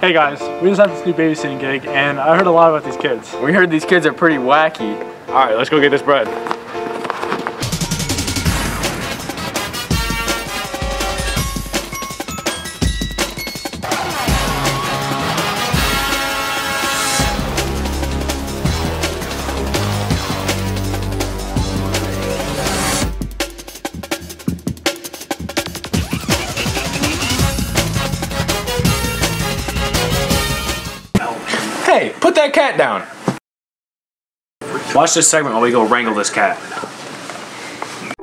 Hey guys, we just had this new babysitting gig and I heard a lot about these kids. We heard these kids are pretty wacky. Alright, let's go get this bread. Hey, put that cat down. Watch this segment while we go wrangle this cat.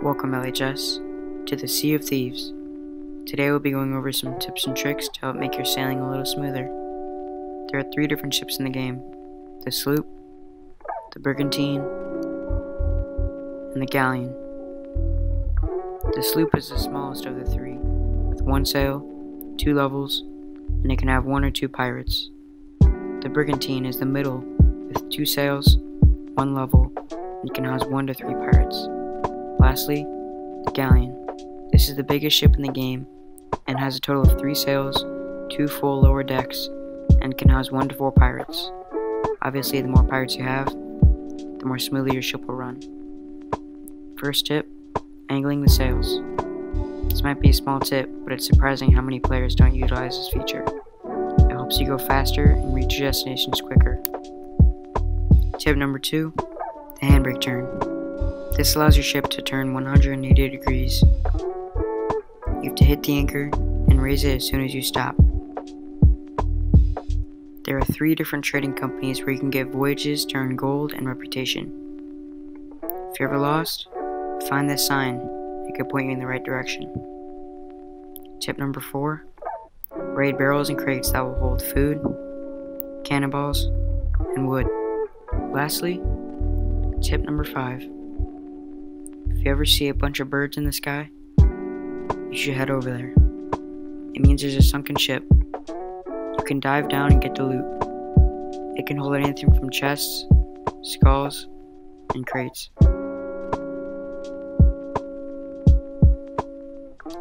Welcome LHS to the Sea of Thieves. Today we'll be going over some tips and tricks to help make your sailing a little smoother. There are 3 different ships in the game: the sloop, the brigantine, and the galleon. The sloop is the smallest of the 3, with 1 sail, 2 levels, and it can have 1 or 2 pirates. The brigantine is the middle, with 2 sails, 1 level, and can house 1 to 3 pirates. Lastly, the galleon. This is the biggest ship in the game, and has a total of 3 sails, 2 full lower decks, and can house 1 to 4 pirates. Obviously, the more pirates you have, the more smoothly your ship will run. First tip, angling the sails. This might be a small tip, but it's surprising how many players don't utilize this feature. It helps you go faster and reach your destinations quicker. Tip number 2, the handbrake turn. This allows your ship to turn 180 degrees. You have to hit the anchor and raise it as soon as you stop. There are 3 different trading companies where you can get voyages to earn gold and reputation. If you're ever lost, find this sign. It could point you in the right direction. Tip number 4, raid barrels and crates that will hold food, cannonballs, and wood. Lastly, tip number 5. If you ever see a bunch of birds in the sky, you should head over there. It means there's a sunken ship. You can dive down and get the loot. It can hold anything from chests, skulls, and crates.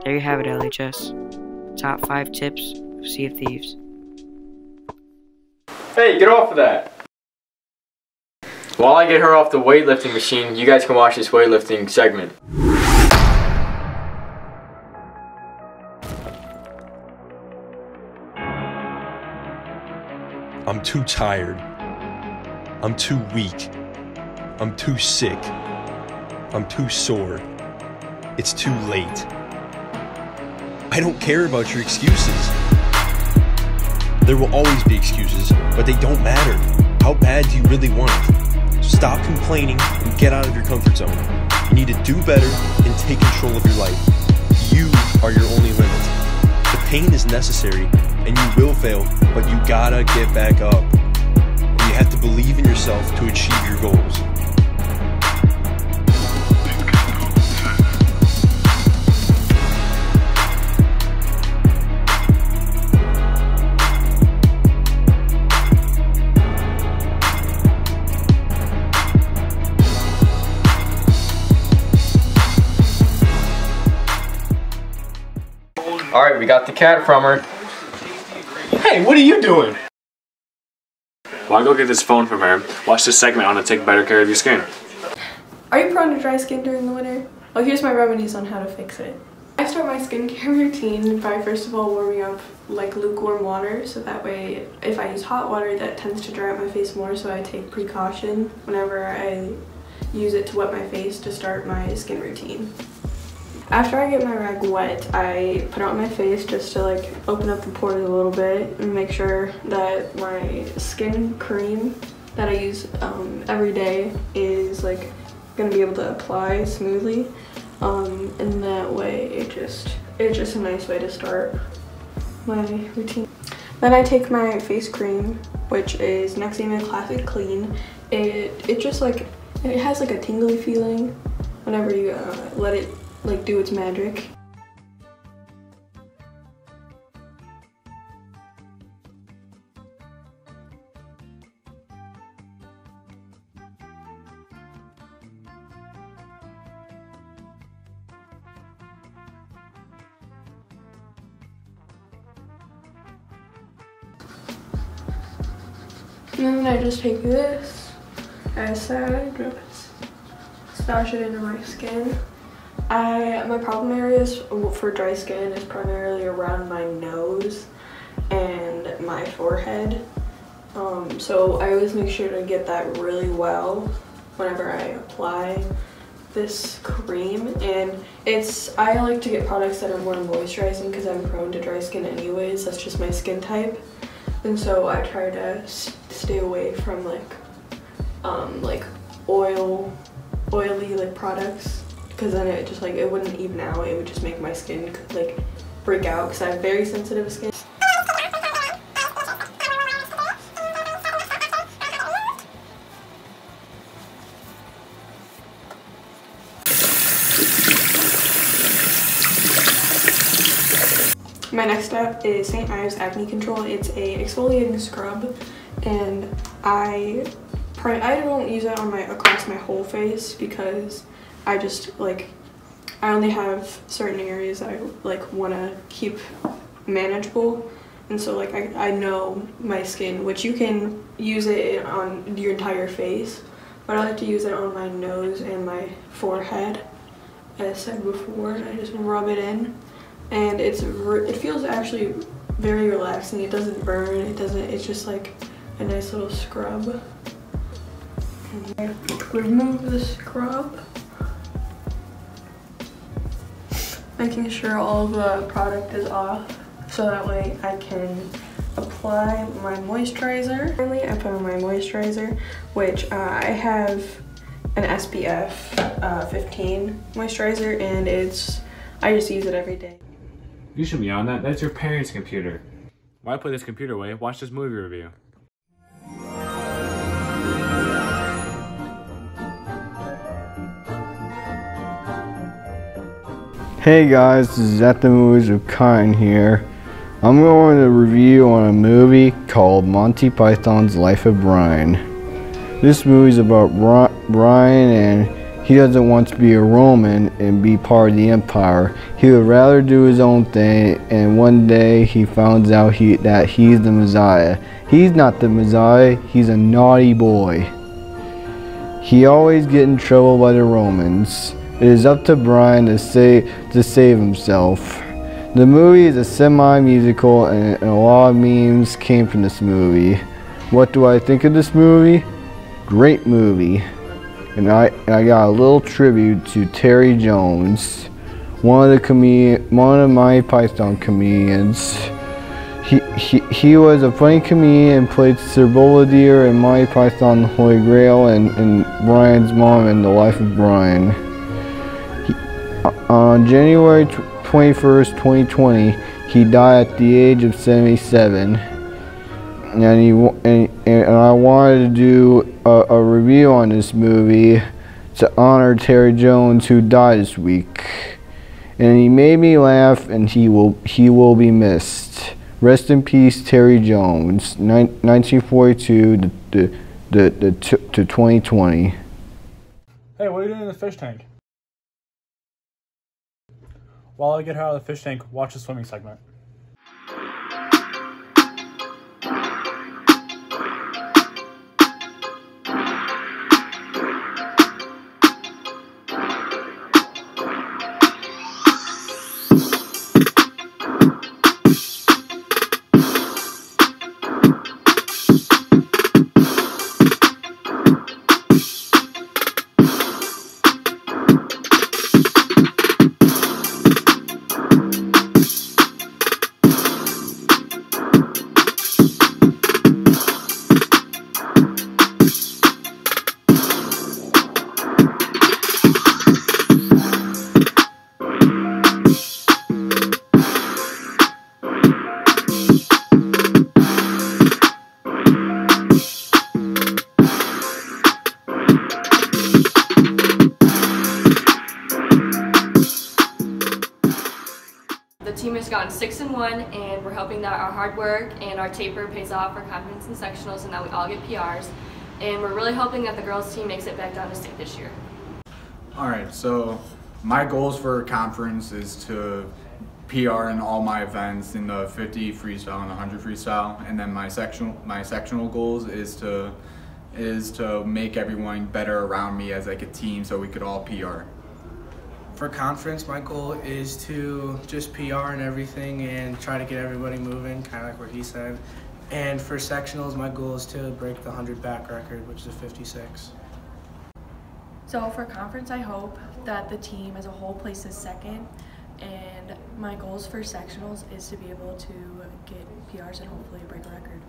There you have it, LHS. Top 5 tips of Sea of Thieves. Hey, get off of that. While I get her off the weightlifting machine, you guys can watch this weightlifting segment. I'm too tired. I'm too weak. I'm too sick. I'm too sore. It's too late. I don't care about your excuses. There will always be excuses, but they don't matter. How bad do you really want it? Stop complaining and get out of your comfort zone. You need to do better and take control of your life. You are your only limit. The pain is necessary and you will fail, but you gotta get back up. And you have to believe in yourself to achieve your goals. Alright, we got the cat from her. Hey, what are you doing? Well, I'll go get this phone from her. Watch this segment on how to take better care of your skin. Are you prone to dry skin during the winter? Well, here's my remedies on how to fix it. I start my skincare routine by first of all warming up like lukewarm water, so that way if I use hot water that tends to dry out my face more, so I take precaution whenever I use it to wet my face to start my skin routine. After I get my rag wet, I put it on my face just to like open up the pores a little bit and make sure that my skin cream that I use every day is like gonna be able to apply smoothly. And that way it's just a nice way to start my routine. Then I take my face cream, which is Nexima Classic Clean. It just like, it has like a tingly feeling whenever you let it like do its magic. And then I just take this, as said, stash it into my skin. My problem areas for dry skin is primarily around my nose and my forehead. So I always make sure to get that really well whenever I apply this cream. And I like to get products that are more moisturizing because I'm prone to dry skin anyways. That's just my skin type. And so I try to stay away from like oily like products, because then it just it wouldn't even out. It would just make my skin like break out because I have very sensitive skin. My next step is St. Ives Acne Control. It's a exfoliating scrub, and I don't use it across my whole face because I just I only have certain areas that I want to keep manageable, and so I know my skin, which you can use it on your entire face, but I like to use it on my nose and my forehead, as said before. I just rub it in. And it feels actually very relaxing. It doesn't burn. It's just like a nice little scrub. And I remove the scrub, making sure all the product is off, so that way I can apply my moisturizer. Finally, I put on my moisturizer, which I have an SPF 15 moisturizer, and I just use it every day. You should be on that. That's your parents' computer. Why put this computer away? Watch this movie review. Hey guys, this is At the Movies with Kyan here. I'm going to review on a movie called Monty Python's Life of Brian. This movie is about Brian, and he doesn't want to be a Roman and be part of the empire. He would rather do his own thing, and one day he finds out that he's the Messiah. He's not the Messiah, he's a naughty boy. He always gets in trouble by the Romans. It is up to Brian to save himself. The movie is a semi-musical, and a lot of memes came from this movie. What do I think of this movie? Great movie. And I got a little tribute to Terry Jones, one of my Python comedians. He was a funny comedian and played Sir Boladier in Monty Python the Holy Grail and Brian's mom in The Life of Brian. On January 21st, 2020, he died at the age of 77. And I wanted to do a review on this movie to honor Terry Jones, who died this week. And he made me laugh, and he will be missed. Rest in peace, Terry Jones, 1942 to 2020. Hey, what are you doing in the fish tank? While I get her out of the fish tank, watch the swimming segment. The team has gotten 6-1, and we're hoping that our hard work and our taper pays off for conference and sectionals, and that we all get PRs. And we're really hoping that the girls team makes it back down to state this year. Alright, so my goals for conference is to PR in all my events in the 50 freestyle and 100 freestyle, and then my sectional goals is to make everyone better around me as like a team so we could all PR. For conference, my goal is to just PR and everything and try to get everybody moving, kind of like what he said. And for sectionals, my goal is to break the 100 back record, which is a 56. So for conference, I hope that the team as a whole places second, and my goals for sectionals is to be able to get PRs and hopefully break a record.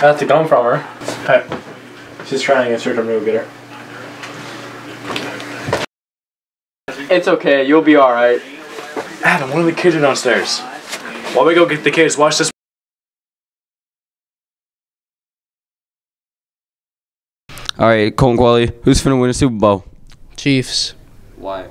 That's to come from her. Hey, she's trying to search. I'm gonna go get her. It's okay, you'll be alright. Adam, one of the kids are downstairs. While we go get the kids, watch this. Alright, Colin Qualley, who's finna win a Super Bowl? Chiefs. Why?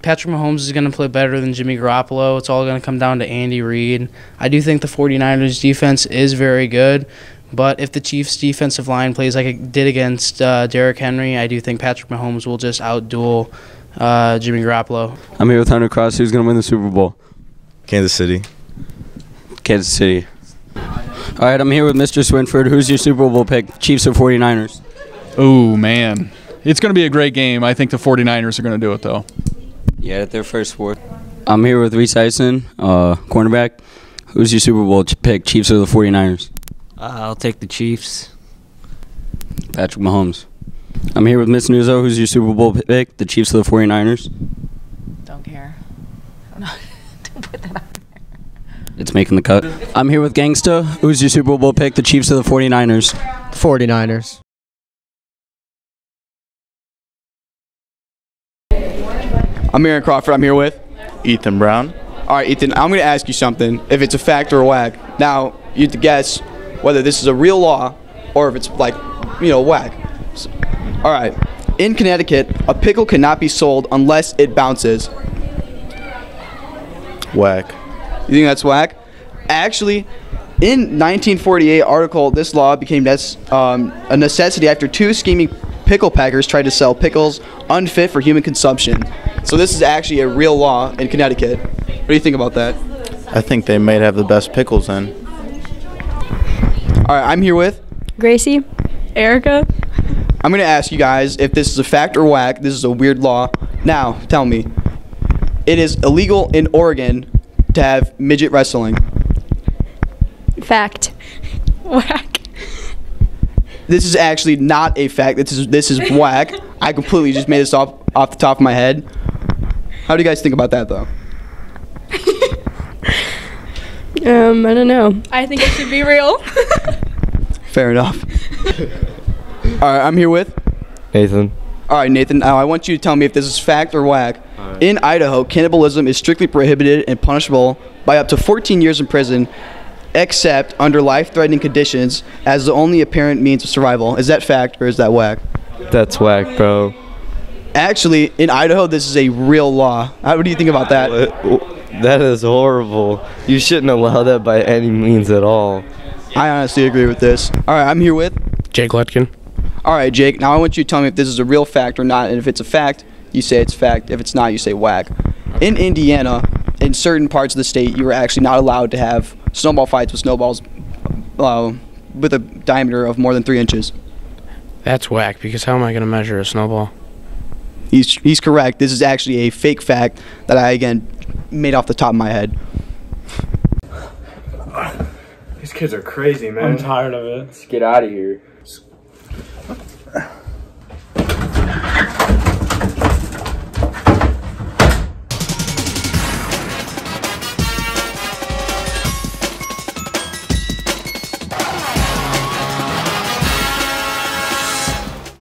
Patrick Mahomes is going to play better than Jimmy Garoppolo. It's all going to come down to Andy Reid. I do think the 49ers defense is very good, but if the Chiefs defensive line plays like it did against Derrick Henry, I do think Patrick Mahomes will just outduel Jimmy Garoppolo. I'm here with Hunter Cross. Who's going to win the Super Bowl? Kansas City. Kansas City. All right, I'm here with Mr. Swinford. Who's your Super Bowl pick, Chiefs or 49ers? Oh, man. It's going to be a great game. I think the 49ers are going to do it, though. Yeah, at their first fourth. I'm here with Reese Eisen, cornerback. Who's your Super Bowl pick, Chiefs or the 49ers? I'll take the Chiefs. Patrick Mahomes. I'm here with Miss Nuzzo. Who's your Super Bowl pick, the Chiefs or the 49ers? Don't care. Don't put that on there. It's making the cut. I'm here with Gangsta. Who's your Super Bowl pick, the Chiefs or the 49ers? 49ers. I'm Aaron Crawford. I'm here with Ethan Brown. All right, Ethan, I'm going to ask you something. If it's a fact or a whack. Now, you have to guess whether this is a real law or if it's like, whack. So, all right. In Connecticut, a pickle cannot be sold unless it bounces. Whack. You think that's whack? Actually, in 1948 article, this law became a necessity after two scheming pickle packers tried to sell pickles unfit for human consumption. So this is actually a real law in Connecticut. What do you think about that? I think they might have the best pickles then. All right, I'm here with Gracie, Erica. I'm going to ask you guys if this is a fact or whack. This is a weird law. Now, tell me. It is illegal in Oregon to have midget wrestling. Fact. Whack. This is actually not a fact. This is whack. I completely just made this off the top of my head. How do you guys think about that, though? I don't know. I think it should be real. Fair enough. All right, I'm here with Nathan. All right, Nathan. Now I want you to tell me if this is fact or whack. Right. In Idaho, cannibalism is strictly prohibited and punishable by up to 14 years in prison, except under life-threatening conditions as the only apparent means of survival. Is that fact or is that whack? That's whack, bro. Actually, in Idaho, this is a real law. What do you think about that? That is horrible. You shouldn't allow that by any means at all. I honestly agree with this. All right, I'm here with Jake Lutkin. All right, Jake. Now I want you to tell me if this is a real fact or not. And if it's a fact, you say it's fact. If it's not, you say whack. In Indiana, in certain parts of the state, you are actually not allowed to have snowball fights with snowballs with a diameter of more than 3 inches. That's whack, because how am I going to measure a snowball? He's correct. This is actually a fake fact that I, again, made off the top of my head. These kids are crazy, man. I'm tired of it. Let's get out of here.